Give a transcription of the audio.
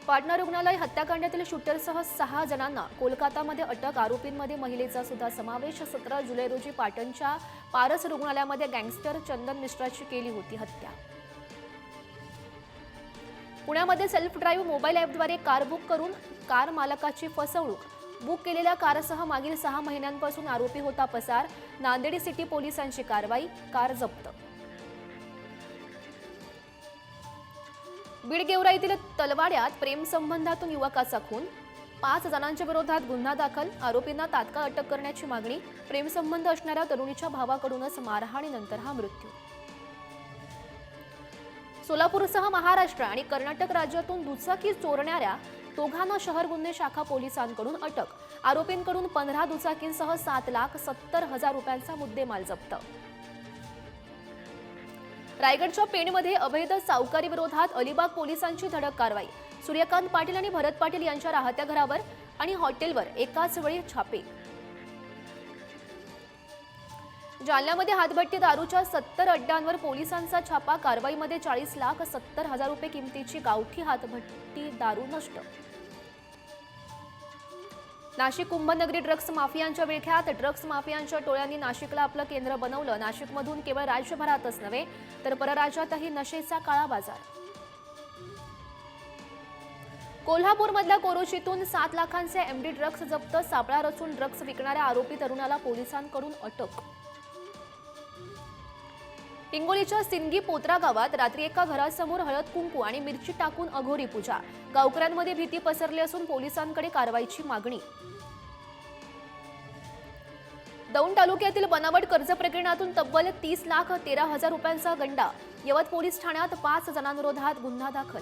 पाटणा रुग्णालय हत्याकांडातील शूटरसह 6 जणांना कोलकातामध्ये अटक. आरोपींमध्ये महिलेचा सुद्धा समावेश. 17 जुलै रोजी पाटणच्या पारस रुग्णालयामध्ये गँगस्टर चंदन मिश्राची केली होती हत्या. पुण्यामध्ये सेल्फ ड्राईव्ह मोबाईल ॲपद्वारे कार बुक करून कार मालकाची फसवणूक. बुक केलेल्या कारसह मागील 6 महिन्यांपासून आरोपी होता पसार. नांदेड सिटी पोलिसांची कारवाई, कार जप्त. बीड गेवराईतील तलवाड्यात प्रेमसंबंधातून युवकाचा खून. 5 जणांच्या विरोधात गुन्हा दाखल. आरोपींना तात्काळ अटक करण्याची मागणी. प्रेमसंबंध असणाऱ्या तरुणीच्या भावाकडूनच मारहाणीनंतर हा मृत्यू. सोलापूरसह महाराष्ट्र आणि कर्नाटक राज्यातून दुचाकी चोरणाऱ्या दोघांना शहर गुन्हे शाखा पोलिसांकडून अटक. आरोपींकडून 15 दुचाकींसह 7,70,000 रुपयांचा मुद्देमाल जप्त. रायगडच्या पेणमध्ये अवैध सावकारी विरोधात अलिबाग पोलिसांची धडक कारवाई. सूर्यकांत पाटील आणि भरत पाटील यांच्या राहत्या घरावर आणि हॉटेलवर एकाच वेळी छापे. जालन्यामध्ये हातभट्टी दारूच्या 70 अड्ड्यांवर पोलिसांचा छापा. कारवाईमध्ये 40,70,000 रुपये किमतीची गावठी हातभट्टी दारू नष्ट. नाशिक कुंभनगरी ड्रग्स माफियांच्या विळख्यात. ड्रग्स माफियांच्या टोळ्यांनी नाशिकला आपलं केंद्र बनवलं. नाशिकमधून केवळ राज्यभरातच नव्हे तर परराज्यातही नशेचा काळा बाजार. कोल्हापूरमधल्या कोरोचीतून 7 लाखांचे एमडी ड्रग्स जप्त. सापळा रचून ड्रग्स विकणाऱ्या आरोपी तरुणाला पोलिसांकडून अटक. हिंगोलीच्या सिंगी पोत्रा गावात रात्री एका घरासमोर हळद कुंकू आणि मिरची टाकून अघोरी पूजा. गावकऱ्यांमध्ये भीती पसरली असून पोलिसांकडे कारवाईची मागणी. दौंड तालुक्यातील बनावट कर्ज प्रकरणातून तब्बल 30,13,000 रुपयांचा गंडा. यवत पोलीस ठाण्यात 5 जणांविरोधात गुन्हा दाखल.